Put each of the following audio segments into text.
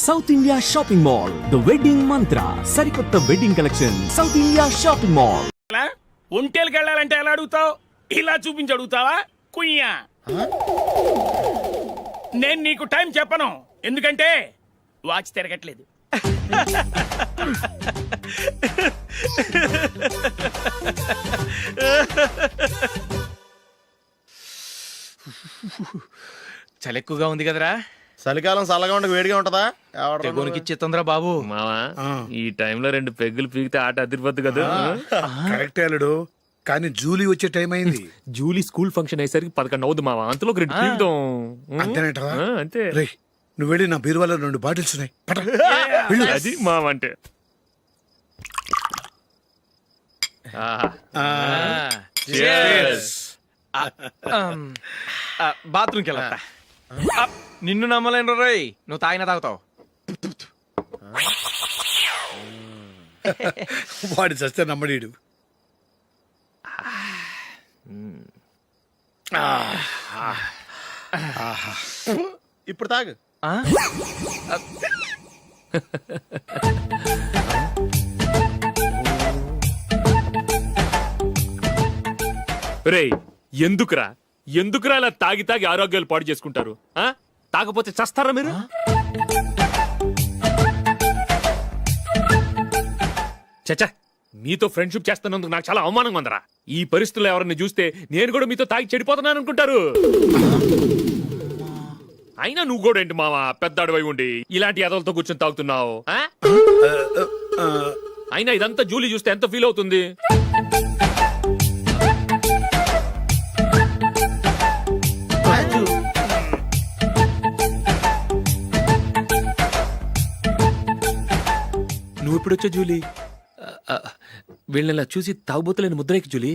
South India Shopping Mall the wedding Mantra సరికొత్త wedding collection South India Shopping Mall. ఒంటేలకు వెళ్ళాలంటే ఎలా అడుగుతావు? ఇలా చూపించి అడుగుతావా? కుయ్యా నేను నీకు టైం చెప్పను, ఎందుకంటే వాచ్ తిరగట్లేదు. చలి ఎక్కువగా ఉంది కదరా. చలికాలం చల్లగా ఉంటే వేడిగా ఉంటదా? తెగోనికి ఇచ్చేతుందిరా బాబు. మావా ఈ టైంలో 2 పెగ్గులు పీకితే ఆట అదిరిపోద్దు కదా. కరెక్టే అల్లుడు, కానీ జూలీ వచ్చే టైం అయింది. జూలీ స్కూల్ ఫంక్షన్ అయ్యేసరికి 11 అవుద్ది మావా, అంతలో 2 పీకుతాం. అంతేనేటవా? అంతే. రే నువ్వు వెళ్ళి నా బీరువాలో 2 బాటిల్స్ ఉన్నాయి, పట. అది మావా అంటే. బాత్రూమ్కి వెళ్ళా. నిన్ను నమ్మలేను రోయ్, నువ్వు తాగినా తాగుతావు. వాడి చస్తే నమ్మడీడు. ఇప్పుడు తాగు. రేయ్ ఎందుకురా ఇలా తాగి తాగి ఆరోగ్యాలు పాడు చేసుకుంటారు? తాగపోతే చస్తారా మీరు? చచ్చా, మీతో ఫ్రెండ్షిప్ చేస్తున్నందుకు నాకు చాలా అవమానంగా ఉందరా. ఈ పరిస్థితుల్లో ఎవరిని చూస్తే నేను కూడా మీతో తాగి చెడిపోతున్నాను అనుకుంటారు. అయినా నువ్వు కూడా ఏంటి మావా, పెద్ద అడవై ఉండి ఇలాంటి ఎదలతో కూర్చొని తాగుతున్నావు? అయినా ఇదంతా జూలీ చూస్తే ఎంత ఫీల్ అవుతుంది? నువ్వు ఇప్పుడొచ్చా జూలీ? వీళ్ళని చూసి తాగుబోతులేని ముద్రేకి జూలీ.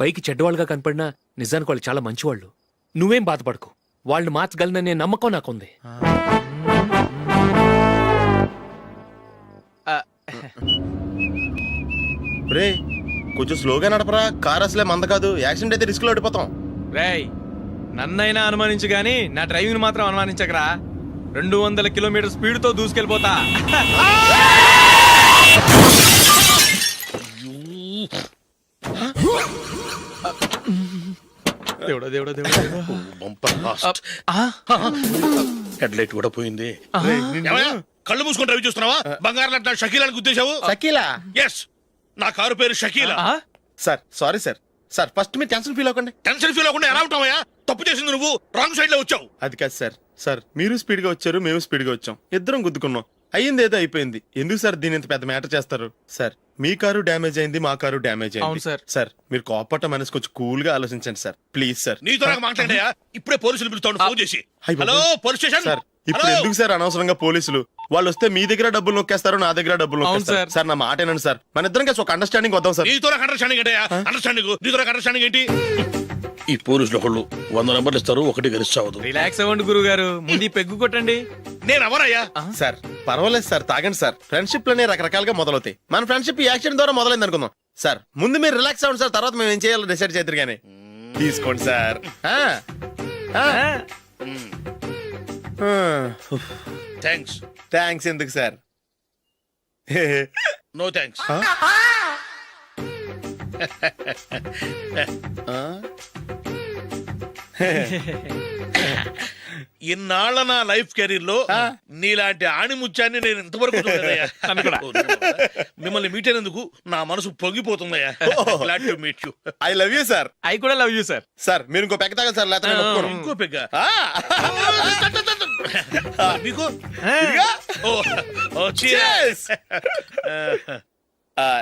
పైకి చెడ్డవాళ్ళుగా కనపడినా నిజానికి వాళ్ళు చాలా మంచివాళ్ళు. నువ్వేం బాధపడకు, వాళ్ళని మార్చగలననే నమ్మకం నాకుంది. రే కొంచెం స్లోగా నడపరా, కార్ అసలే మంద కాదు. యాక్సిడెంట్ అయితే రిస్క్ లో ఓడిపోతాం. రేయ్ నన్నైనా అనుమానించు గాని నా డ్రైవింగ్ మాత్రం అనుమానించకరా. 200 కిలోమీటర్ స్పీడ్ తో దూసుకెళ్ళిపోతా. దేవుడా దేవుడా దేవుడా, హెడ్ లైట్ కూడా పోయింది. కళ్ళు మూసుకొని రవి చూస్తున్నావా? బంగారం లాంటి షకీలాని గుద్దేశావు. షకీలా? ఎస్, నా కారు పేరు Shakeela. Sir sorry sir. Sir first మీరు టెన్షన్ ఫీల్ అవ్వకండి. టెన్షన్ ఫీల్ అవ్వకుండా ఎలా ఉంటావయ్యా? తప్పు చేసింది నువ్వు, రాంగ్ సైడ్ లో వచ్చావు. అది కాదు సార్. సార్ మీరు స్పీడ్ గా వచ్చారు, మేము స్పీడ్ గా వచ్చాం, ఇద్దరం గుద్దుకున్నాం. అయ్యింది ఏదో అయిపోయింది. ఎందుకు సార్ దీని ఇంత పెద్ద మ్యాటర్ చేస్తారు? సార్ మీ కారు డ్యామేజ్ అయింది, మా కారు డ్యామేజ్ అయింది. సార్ మీరు కోపట్ట మనసు కొంచెం కూల్ గా ఆలోచించండి సార్, ప్లీజ్ సార్. నీతో నాకు మాట్లాడాయా? ఇప్పుడే పోలీసులు పిలుస్తాను, ఫోన్ చేసి. Hello police station. సార్ ఇప్పుడు ఎందుకు సార్ అనవసరంగా పోలీసులు? వాళ్ళు వస్తే మీ దగ్గర డబ్బులు నొక్కేస్తారు, నా దగ్గర డబ్బులు నొక్కేస్తారు. సార్ నా మాట ఏనండి సార్, మన ఇద్దరం కలిసి ఒక అండర్స్టాండింగ్ వద్దాం సార్. నీతో నాకు అండర్స్టాండింగ్ ఏంటయ్యా? అండర్స్టాండింగ్ నీతో నాకు అండర్స్టాండింగ్ ఏంటి? ఈ పోలీసులు ఒకళ్ళు 100 నెంబర్లు ఇస్తారు, ఒకటి గెలిచావదు. రిలాక్స్ అవ్వండి గురువు గారు, ముందు పెగ్గు కొట్టండి. నేను ఎవరయ్యా? సార్ పర్వాలేదు సార్, తాగండి సార్. ఫ్రెండ్షిప్ లోనే రకరకాలుగా మొదలవుతాయి. మన ఫ్రెండ్షిప్ ఈ యాక్సిడెంట్ ద్వారా మొదలైంది అనుకుందాం. సార్ ముందు మీరు రిలాక్స్ అవ్వండి సార్, తర్వాత మేము ఏం చేయాలో డిసైడ్ చేద్దరు గానీ. తీసుకోండి సార్. థ్యాంక్స్ ఎందుకు సార్? No thanks. ఇన్నాళ్ళ నా లైఫ్ కెరీర్ లో నీలాంటి ఆణిముత్యాన్ని నేను ఇంతవరకు చూడలేదయ్యా. మిమ్మల్ని మీట్ అయినందుకు నా మనసు పొంగిపోతుందయ్యా. Glad to meet you. I love you sir. I కూడా లవ్ యూ సార్. సార్ మీరు ఇంకో పెక్క తాగండి సార్, లేకపోతే ఇంకో పెగ్గ మీకు.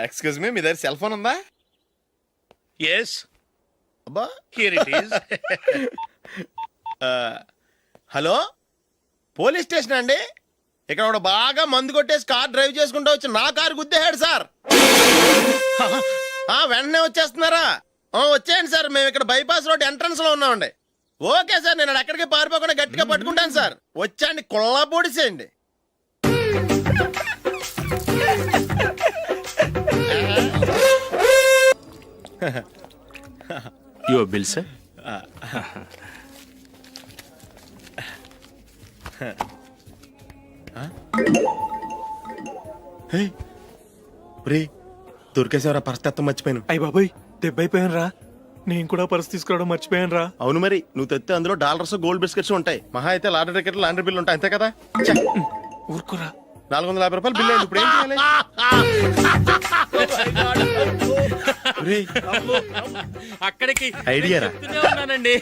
ఎక్స్క్యూజ్ మీ, మీ దగ్గర సెల్ ఫోన్ ఉందా? yes, అబ్బా here it is. Hello police station అండి. ఇక్కడ ఒకడు బాగా మందు కొట్టేసి కార్ డ్రైవ్ చేసుకుంటూ వచ్చి నా కారు గుద్దేశాడు సార్. వెంటనే వచ్చేస్తున్నారా? వచ్చేయండి సార్, మేము ఇక్కడ బైపాస్ రోడ్ ఎంట్రన్స్ లో ఉన్నామండి. ఓకే సార్, నేను ఎక్కడికి పారిపోకుండా గట్టిగా పట్టుకుంటాను సార్. వచ్చాండి, కుళ్ళ పొడిసేయండి. Your bill sir. రే దొరికేసేవరా పరిస్థితి మర్చిపోయాను. అయ్య బాబాయ్ దెబ్బైపోయాను రా. నేను కూడా పర్స్ తీసుకురావడం మర్చిపోయాను రా. అవును మరి నువ్వు తెస్తే అందులో డాలర్స్ గోల్డ్ బిస్కెట్స్ ఉంటాయి. మహా అయితే లాటరీ టికెట్ లాండ్రీ బిల్లు ఉంటాయి అంతే కదా. ఊరుకోరా. 450 రూపాయలు బిల్లు అయింది. ఇప్పుడు ఏం చేయాలి? రేయ్, అక్కడికి ఐడియా రా. చెప్తూనే ఉన్నానండి.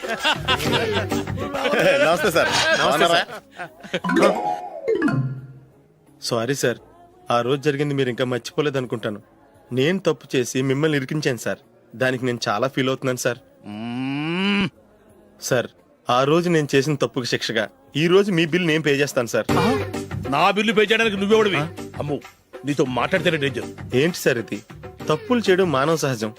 నమస్తే సార్. సారీ సార్, ఆ రోజు జరిగింది మీరు ఇంకా మర్చిపోలేదు అనుకుంటాను. నేను తప్పు చేసి మిమ్మల్ని ఇరికించాను సార్. దానికి నేను చాలా ఫీల్ అవుతున్నాను సార్. సార్ ఆ రోజు నేను చేసిన తప్పుకి శిక్షగా ఈ రోజు మీ బిల్ నేను పే చేస్తాను సార్. నా బిల్లు పే చేయడానికి నువ్వెవడివి? అమ్ము, నీతో మాట్లాడితేనే డేంజర్. ఏంటి సార్ ఇది? తప్పులు చేయడం మానవ సహజం.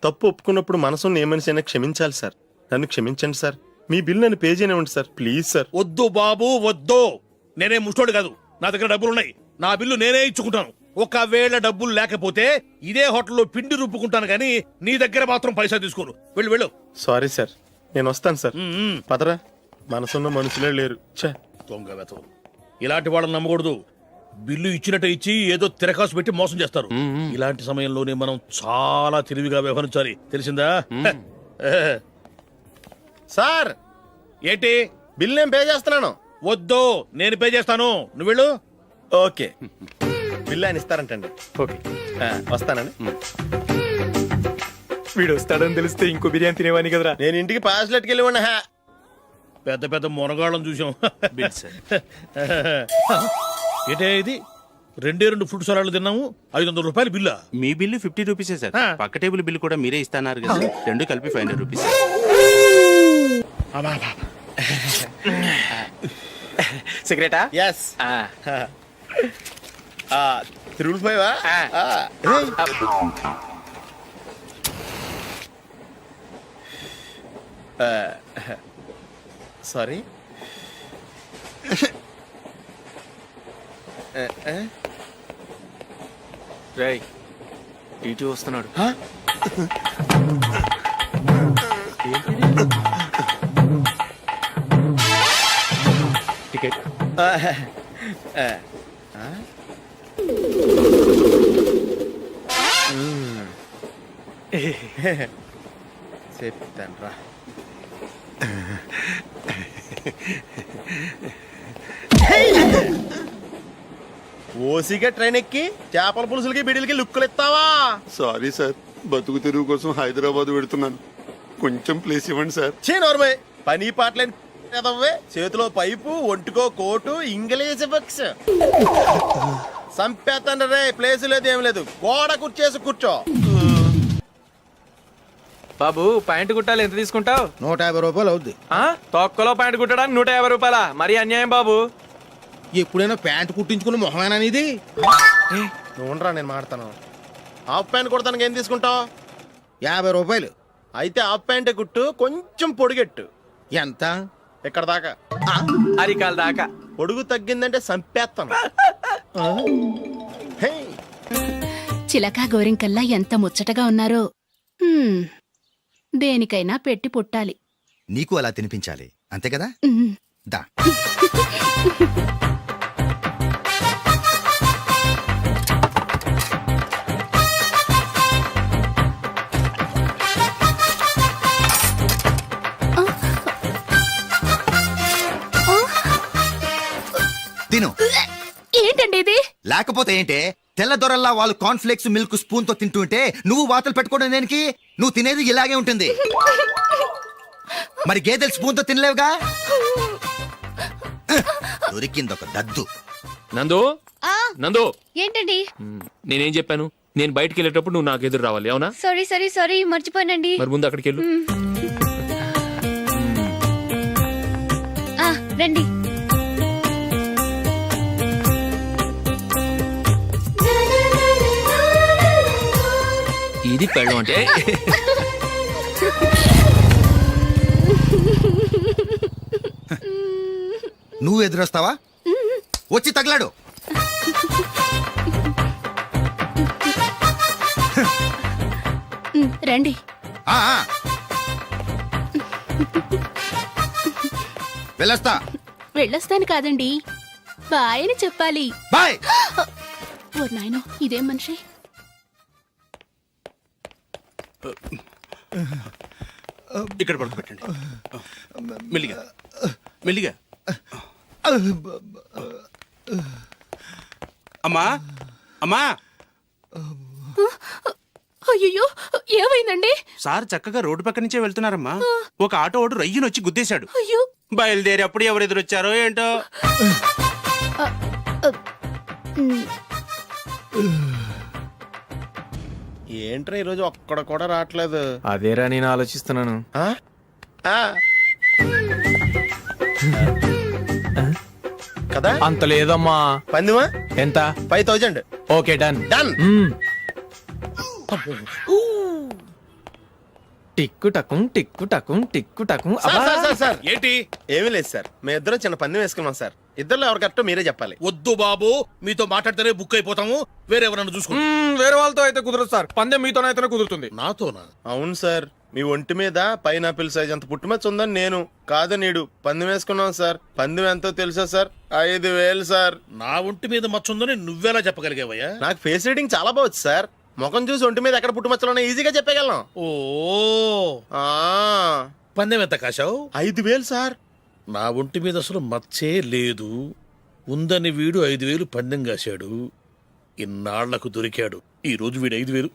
తప్పు ఒప్పుకున్నప్పుడు మనసుని ఏ మనిషి అయినా క్షమించాలి సార్. నన్ను క్షమించండి సార్. మీ బిల్ నన్ను పే చేయనివ్వండి సార్ ప్లీజ్ సార్. వద్దు బాబు వద్దు. నేనే ముష్టోడు కాదు, నా దగ్గర డబ్బులున్నాయి. నా బిల్లు నేనే ఇచ్చుకుంటాను. ఒకవేళ డబ్బులు లేకపోతే ఇదే హోటల్లో పిండి రుబ్బుకుంటాను కానీ నీ దగ్గర మాత్రం పైసా తీసుకోను. వెళ్ళు వెళ్ళు. సారీ సార్, నేను వస్తాను సార్. పదరా, మనసున్న మనుషులే లేరు. ఛే, దొంగ వెతవు. ఇలాంటి వాళ్ళని నమ్మకూడదు. బిల్లు ఇచ్చినట్టు ఇచ్చి ఏదో తిరకాసు పెట్టి మోసం చేస్తారు. ఇలాంటి సమయంలోనే మనం చాలా తెలివిగా వ్యవహరించాలి, తెలిసిందా? సార్ ఏంటి? బిల్ నేను పే చేస్తున్నాను. వద్దు, నేను పే చేస్తాను. నువ్వు వెళ్ళు. ఓకే, బిల్ ఆయన ఇస్తారంటండి. ఓకే. వస్తానండి. వీడు వస్తాడని తెలిస్తే ఇంకో బిర్యానీ తినేవాని కదరా. నేను ఇంటికి పాస్లెట్కి వెళ్ళి ఉన్నా. పెద్ద పెద్ద మునగాళ్ళం చూసాం. Bill sir. ఏంటే ఇది? 2 ఫ్రూట్ సలాడ్లు తిన్నాము, 500 రూపాయలు బిల్లా? మీ బిల్లు 50 రూపీసే సార్. ఆ. పక్క టేబుల్ బిల్లు కూడా మీరే ఇస్తాన్నారు కదా, రెండు కలిపి 500 రూపీస్. సిగరెటా? ఎస్. 3 సారీ. రేయ్ టీటీ వస్తున్నాడు. టికెట్. చెప్తాను రా. ఓసిగా ట్రైన్ ఎక్కి చేపల పులుసులకి బిడిలకి లుక్కులు ఇస్తావా? సారీ సార్, బతుకు తెరువు కోసం హైదరాబాద్ పెడుతున్నాను, కొంచెం ప్లేస్ ఇవ్వండి సార్. నోర్మే, పని పాటలేని ఎదవ్వే. చేతిలో పైపు, ఒంటికో కోటు, ఇంగ్లీష్ బుక్స్. సంపేతండ్రి రే, ప్లేస్ లేదు ఏం లేదు. గోడ కుర్చేసి కూర్చో. బాబు ప్యాంటు కుట్టాలి, ఎంత తీసుకుంటావు? 150 రూపాయలు అవుద్ది. తొక్కలో ప్యాంటు కుట్టడానికి 150 రూపాయల? మరి అన్యాయం బాబు. ఎప్పుడైనా ప్యాంటు కుట్టించుకున్న మొహమేనా ఇది? నువ్వురా, నేను మాడతాను. హాఫ్ ప్యాంట్ కుడతానికి ఏం తీసుకుంటావు? 50 రూపాయలు. అయితే హాఫ్ ప్యాంటే కుట్టు, కొంచెం పొడిగెట్టు. ఎంత? ఇక్కడ దాకా. అరికాల దాకా. పొడుగు తగ్గిందంటే సంపేస్తాను. హే, చిలకా గోరింకల్లా ఎంత ముచ్చటగా ఉన్నారో. దేనికైనా పెట్టి పుట్టాలి. నీకు అలా తినిపించాలి అంతే కదా. దా. తిను. ఏంటండి ఇది? లేకపోతే ఏంటే, తెల్లదొరల్లా వాళ్ళు కార్న్ఫ్లేక్స్ మిల్క్ స్పూన్ తో తింటుంటే నువ్వు వాతలు పెట్టుకోవడం దేనికి? నువ్వు తినేది ఇలాగే ఉంటుంది. మరి గేదెలు స్పూన్ తో తినలేవుగా. దొరికింది ఒక దద్దు. నందు, నందు, ఏంటండి? నేనేం చెప్పాను? నేను బయటికి వెళ్ళేటప్పుడు నువ్వు నాకు ఎదురు రావాలి, అవునా? సారీ మర్చిపోయానండి. మరి ముందు అక్కడికి వెళ్ళు. రండి. ఇది పెళ్ళం అంటే. నువ్వు ఎదురొస్తావా? వచ్చి తగలాడు. రండి. ఆ, ఆ. వెళ్ళొస్తా. వెళ్ళొస్తాను కాదండి, బాయ్ అని చెప్పాలి. బాయ్. ఓ నాయనో, ఇదేం మనిషి. ఇక్కడ పడుకోబెట్టండి. మెల్లిగా మెల్లిగా. అమ్మా అమ్మా, అయ్యో, ఏమైందండి? సార్ చక్కగా రోడ్డు పక్క నుంచే వెళ్తున్నారమ్మా. ఒక ఆటో ఓడు రయ్యను వచ్చి గుద్దేశాడు. అయ్యో. బయలుదేరి అప్పుడు ఎవరు ఎదురొచ్చారో ఏంటో. ఏంట్రా ఈరోజు ఒక్కడ కూడా రావట్లేదు. అదేరా నేను ఆలోచిస్తున్నాను. ఆ? ఆ. కదా అంత లేదమ్మా. పందిమా ఎంత? 5000. Okay done. డన్. టిక్కు టకుం టిక్కు టకుం టిక్కు టకుం. సార్ ఏంటి? ఏమీ లేదు సార్, మేము ఇద్దరం చిన్న పందెం వేసుకున్నాం సార్. ఇద్దరు ఎవరు కరెక్టో మీరే చెప్పాలి. వద్దు బాబు, మీతో మాట్లాడితేనే బుక్ అయిపోతాము. వేరే ఎవరన్నా చూసుకుంటాం. వేరే వాళ్ళతో అయితే కుదరదు సార్, పందెం మీతోనైతేనే కుదురుతుంది. నాతోనా? అవును సార్, మీ ఒంటి మీద పైనాపిల్ సైజ్ అంత పుట్టుమచ్చ ఉందని నేను కాదు నీడు పందెం వేసుకున్నాం సార్. పందెం ఎంతో తెలుసా సార్? 5000 సార్. నా ఒంటి మీద మచ్చ ఉందని నువ్వెలా చెప్పగలిగావయ్యా? నాకు ఫేస్ రీడింగ్ చాలా బాగుంది సార్. ముఖం చూసి ఒంటి మీద ఎక్కడ పుట్టుమచ్చలో ఈజీగా చెప్పగలం. ఓ, ఆ, పందెం ఎంత కాశావు? 5000 సార్. నా ఒంటి మీద అసలు మచ్చే లేదు. ఉందని వీడు 5000 పందెం కాశాడు. ఇన్నాళ్లకు దొరికాడు. ఈ రోజు వీడు 5000.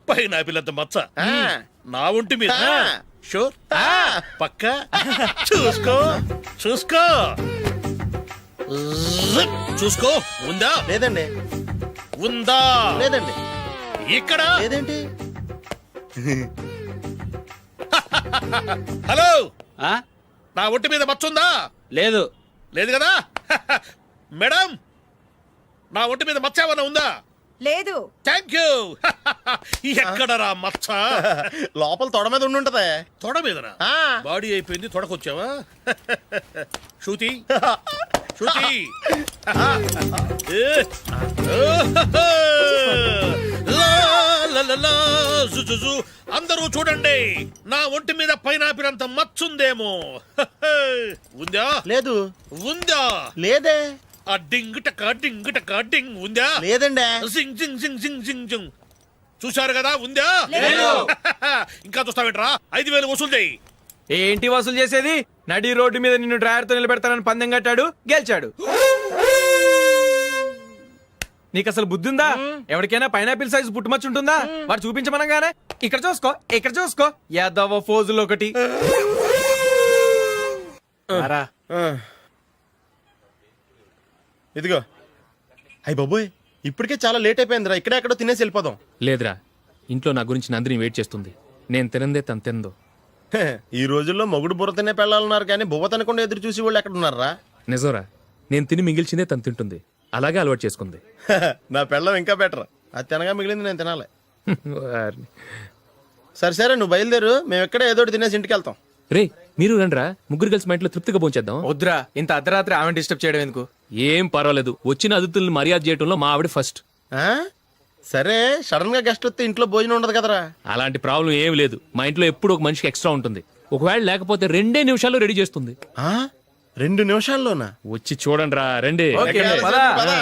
పైన పిల్లంత మచ్చ నా ఒంటి మీద. షూర్? పక్క చూసుకో చూసుకో చూసుకో. ఉందా? లేదండి. ఉందా? లేదండి. ఇక్కడ లేదేంటి? హలో, ఆ? నా ఒంటి మీద మచ్చ ఉందా? లేదు. లేదు కదా? మేడం, నా ఒంటి మీద మచ్చ ఏమన్నా ఉందా? లేదు. Thank you. ఎక్కడరా మచ్చ? లోపల తొడ మీద ఉండుంటదే. తొడ మీదనా? ఆ. బాడీ అయిపోయింది, తొడకొచ్చావా? శృతి శృతి. అందరూ చూడండి, నా ఒంటి మీద పైనాపిల్ అంత మచ్చుందేమో. ఉందా? లేదు. ఉందా? లేదే. ఆ డింగ్ టక డింగ్ టక డింగ్ ఉందా? లేదండి. జింగ్ జింగ్ జింగ్ జింగ్ జింగ్ జింగ్. చూశారు కదా? ఉందా? ఇంకా చూస్తావేంట్రా? 5000 వసూలు చేయి. ఏంటి వసూలు చేసేది? నడి రోడ్డు మీద నిన్ను డ్రైవర్తో నిలబెడతానని పందెం కట్టాడు, గెలిచాడు. నీకు అసలు బుద్ధి ఉందా? ఎవరికైనా పైనాపిల్ సైజ్ పుట్టుమచ్చు ఉంటుందా? వాడు చూపించమనగానే ఇక్కడ చూసుకో ఇక్కడ చూసుకో, యాదవ ఫోజులు ఒకటి. రా. ఇదిగో. అయ్య బాబోయ్, ఇప్పటికే చాలా లేట్ అయిపోయిందిరా. ఇక్కడే ఎక్కడో తినేసి వెళ్ళిపోదాం. లేదురా, ఇంట్లో నా గురించి నందిని వెయిట్ చేస్తుంది. నేను తినందే తను తిందో. హే, ఈ రోజుల్లో మొగుడు బుర్ర తినే పెళ్ళాలన్నారు కానీ బువ్వ తినకుండా ఎదురు చూసి వాళ్ళు ఎక్కడ ఉన్నారా? నిజంరా, నేను తిని మిగిల్చిందే తను తింటుంది. అలాగే అలవాటు చేసుకుంది. నా పెళ్ళం ఇంకా బెటర్. అది తినగా మిగిలింది నేను తినాలి. వారిని. సరే సరే, నువ్వు బయలుదేరు. మేము ఎక్కడ ఏదో ఒకటి తినేసి ఇంటికి వెళ్తాం. రే, మీరు రండ్రా, ముగ్గురు కలిసి మా ఇంట్లో తృప్తిగా పోంచేద్దాం. వద్దురా, ఇంత అర్ధరాత్రి ఆమె డిస్టర్బ్ చేయడం ఎందుకు? ఏం పర్వాలేదు, వచ్చిన అతిథుల్ని మర్యాద చేయడంలో మా ఆవిడ ఫస్ట్. ఆ? సరే, సడన్ గా గెస్ట్ వస్తే ఇంట్లో భోజనం ఉండదు కదరా. అలాంటి ప్రాబ్లం ఏం లేదు. మా ఇంట్లో ఎప్పుడు ఒక మనిషికి ఎక్స్ట్రా ఉంటుంది. ఒకవేళ లేకపోతే 2 నిమిషాల్లో రెడీ చేస్తుంది. ఆ? 2 నిమిషాల్లోనా? వచ్చి చూడండి రా, రండి. ఓకే, ఎక్కడ? పద. పద.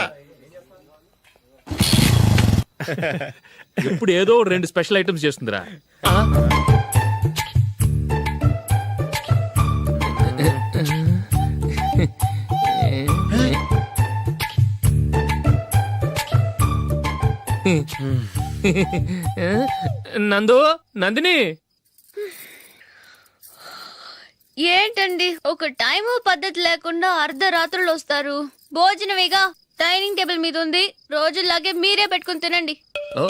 ఎప్పుడు ఏదో 2 స్పెషల్ ఐటమ్స్ చేస్తుందిరా. నందు, నందిని. ఏంటండి ఒక టైము పద్ధతి లేకుండా అర్ధరాత్రులు వస్తారు? భోజనమేగా డైనింగ్ టేబుల్ మీద ఉంది, రోజుల్లాగే మీరే పెట్టుకుని తినండి. ఓ,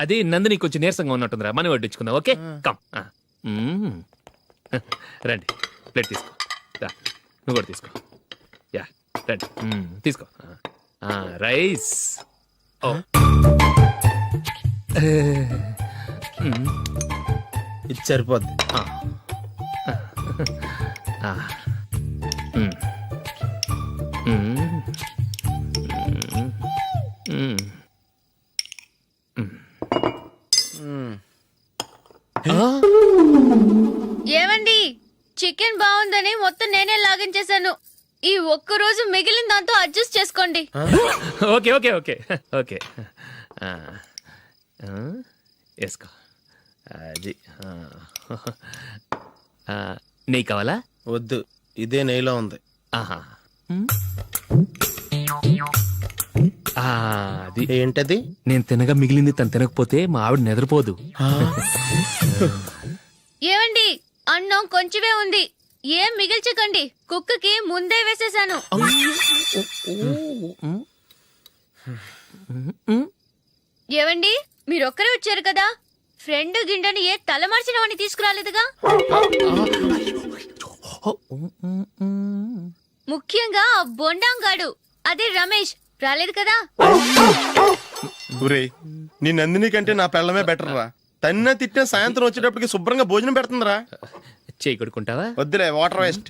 అది నందిని కొంచెం నీరసంగా ఉన్నట్టుందిరా. మనం వడ్డించుకుందాం. Okay, come. రండి, ప్లేట్ తీసుకో. రా, నువ్వు కూడా తీసుకో. యా, రండి, తీసుకో. రైస్. ఓ, ఇది సరిపోద్ది. ఏమండి చికెన్ బాగుందని మొత్తం నేనే లాగించేశాను. ఈ ఒక్క రోజు మిగిలిన దాంతో అడ్జస్ట్ చేసుకోండి. ఓకే ఓకే ఓకే ఓకే వేసుకో అది నెయ్యి కావాలా? వద్దు, ఇదే నెయ్యిలో ఉంది. ఆహా. అది ఏంటది? నేను తినగా మిగిలింది తను తినకపోతే మా ఆవిడ నిద్రపోదు. ఏమండి అన్నం కొంచెమే ఉంది, ఏం మిగిల్చకండి. కుక్కకి ముందే వేసేసాను. ఏవండి మీరొక్కరే వచ్చారు కదా, ఫ్రెండ్ గిండెని ఏ తలమార్చిన వాడిని తీసుకురాలేదుగా? ముఖ్యంగా ఆ బొండాంగాడు అదే రమేష్ రాలేదు కదా? ఒరే, నీ నందిని కంటే నా పెళ్ళమే బెటర్ రా. తన్న తిట్టిన సాయంత్రం వచ్చేటప్పటికి శుభ్రంగా భోజనం పెడుతుందిరా. చేయి కొడుకుంటావా? వద్దులే, వాటర్ వేస్ట్.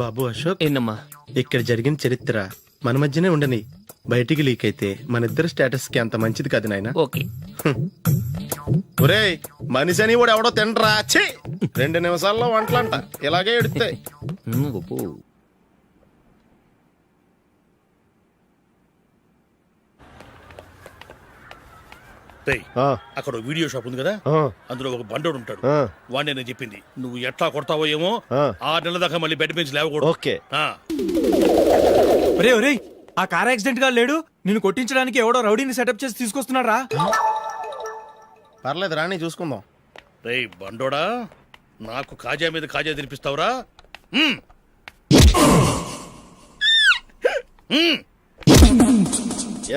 బాబు అశోక్, ఏందమ్మా? ఇక్కడ జరిగిన చరిత్ర మన మధ్యనే ఉండని, బయటికి లీక్ అయితే మన ఇద్దరు స్టేటస్ కి అంత మంచిది కాదు నాయన. ఓకే. ఒరేయ్, మనిషి అని కూడా ఎవడో తినరా. ఛీ, 2 నిమిషాల్లో వంటలంట ఇలాగే ఎడుతాయి. గొప్ప. రేయ్, అక్కడ ఓ వీడియో షాప్ ఉంది కదా, అందులో ఒక బండోడు ఉంటాడు. వాడిని నేను చెప్పింది, నువ్వు ఎట్లా కొడతావో ఏమో, 6 నెలల దాకా మళ్ళీ బెడ్ పెంచి లేవకూడదు. ఓకే. ఒరే ఒరే, ఆ కార్ యాక్సిడెంట్ గా లేడు, నిన్ను కొట్టించడానికి ఎవడో రౌడీని సెటప్ చేసి తీసుకొస్తున్నారా? పర్లేదు రాని, చూసుకుందాం. రేయ్ బండోడా, నాకు కాజా మీద కాజా తినిపిస్తావురా?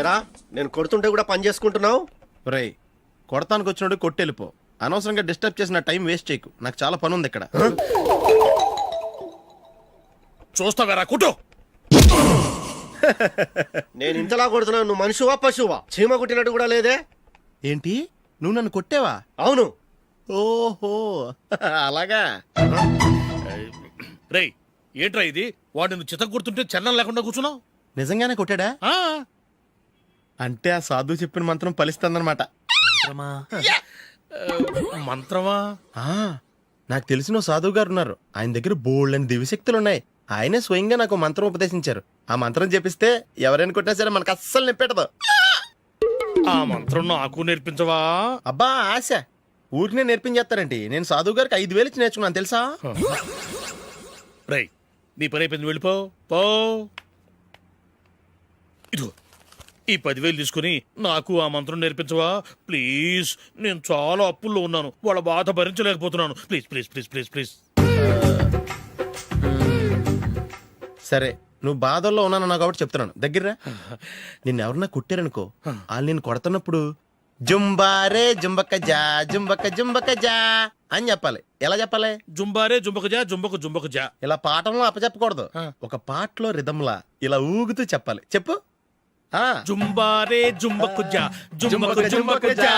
ఎరా నేను కొడుతుంటే కూడా పని చేసుకుంటున్నావు? ఒరేయ్, కొడతానికి వచ్చినోడు కొట్టెళ్ళిపో. అనవసరంగా డిస్టర్బ్ చేసిన టైం వేస్ట్ చేయకు, నాకు చాలా పని ఉంది ఇక్కడ. చూస్తావేరా కుట్టు. నేను ఇంతలా కొడుతున్నావు, నువ్వు మనిషివా పశువా? చీమ కుట్టినట్టు కూడా లేదే. ఏంటి, నువ్వు నన్ను కొట్టేవా? అవును. ఓహో, అలాగా. రేయ్ ఏంట్రా ఇది, వాడు నువ్వు చిత్త గుర్తుంటే చలనం లేకుండా కూర్చున్నావు. నిజంగానే కొట్టాడా? అంటే ఆ సాధువు చెప్పిన మంత్రం ఫలిస్తుందన్నమాట. మంత్రమా? నాకు తెలిసిన ఓ సాధువు గారు ఉన్నారు, ఆయన దగ్గర బోల్డ్ అని దివ్యశక్తులు ఉన్నాయి. ఆయనే స్వయంగా నాకు మంత్రం ఉపదేశించారు. ఆ మంత్రం చెప్పిస్తే ఎవరైనా కొట్టినా సరే మనకు అస్సలు నిప్పెట్టదు. ఆ మంత్రం నాకు నేర్పించవా? అబ్బా ఆశ, ఊరినే నేర్పించేస్తారండి. నేను సాధువు గారికి 5,000 ఇచ్చి నేర్చుకున్నాను తెలుసా? రేయ్ నీ పని అయిపోయింది, వెళ్ళిపో పో. ఇదిగో ఈ 10,000 తీసుకుని నాకు ఆ మంత్రం నేర్పించవా ప్లీజ్. నేను చాలా అప్పుల్లో ఉన్నాను, వాళ్ళ బాధ భరించలేకపోతున్నాను. Please please please please please. సరే, నువ్వు బాధల్లో ఉన్నాను నాకు కాబట్టి చెప్తున్నాను, దగ్గర నిన్ను ఎవరన్నా కుట్టారనుకో, వాళ్ళు నేను కొడుతున్నప్పుడు జుంబారే జుంబక జా జుంబక జుంబక జా అని చెప్పాలి. ఎలా చెప్పాలి? జుంబారే జుంబక జా జుంబకు జుంబకు జా. ఇలా పాఠంలో అప్పచెప్పకూడదు, ఒక పాటలో రిధంలా ఇలా ఊగుతూ చెప్పాలి. చెప్పు. జుంబారే జుంబకు జా జుంబకు జుంబకు జా.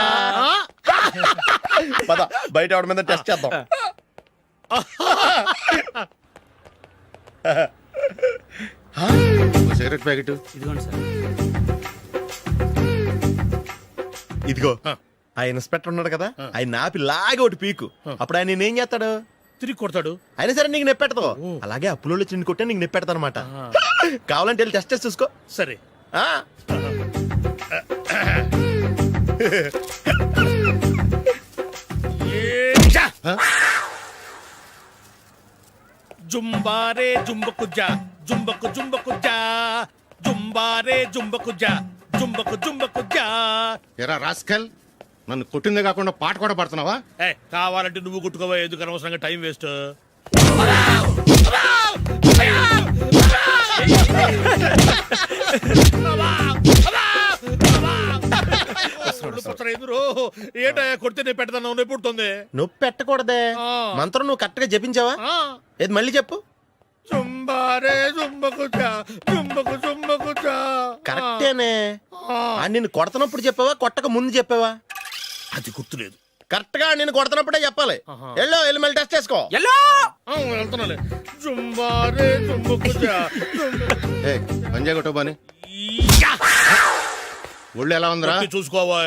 పద బయట ఆవిడ మీద టెస్ట్ చేద్దాం. సిగరెట్ ప్యాకెట్ ఇదిగోండి సార్. ఇదిగో, ఆ ఇన్స్పెక్టర్ ఉన్నాడు కదా, ఆయన నాపి లాగే ఒకటి పీకు. అప్పుడు ఆయన నేనేం చేస్తాడు? తిరిగి కొడతాడు. అయినా సరే నీకు నెప్పెడతావు. అలాగే అప్పులో చిన్న కొట్టే నీకు నెప్పెడతా అనమాట. కావాలంటే వెళ్ళి టెస్ట్ చేసి చూసుకో. సరే. జుంబారే జుంబకు జా జుంబకు జుంబకు జా జుంబారే జుంబకు జా జుంబకు జుంబకు జా. ఎరా రాస్కల్, నన్ను కొట్టిందే కాకుండా పాట కూడా పడుతున్నావా? కావాలంటే నువ్వు కొట్టుకోవా, ఎందుకు అనవసరంగా టైం వేస్ట్. ఏటా కొడితే నేను పెడతాను, నొప్పి పుడుతుంది. నొప్పి పెట్టకూడదే, మంత్రం నువ్వు కరెక్ట్ గా జపించావా? ఏది మళ్ళీ చెప్పు. జుంబారే జుంబకు జా జుంబకు జుంబకు జా. కరెక్టేనే. నిన్ను కొడుతున్నప్పుడు చెప్పావా, కొట్టక ముందు చెప్పావా? అది గుర్తులేదు. కరెక్ట్ గా నేను కొడుతున్నప్పుడే చెప్పాలి. వెళ్ళి మళ్ళీ టెస్ట్ చేసుకో. వెళ్తున్నాలే. జుంబారే జుంబకు జా పంజాయ్ కొట్టబాని. ఒళ్ళు ఎలా ఉందిరా చూసుకోవా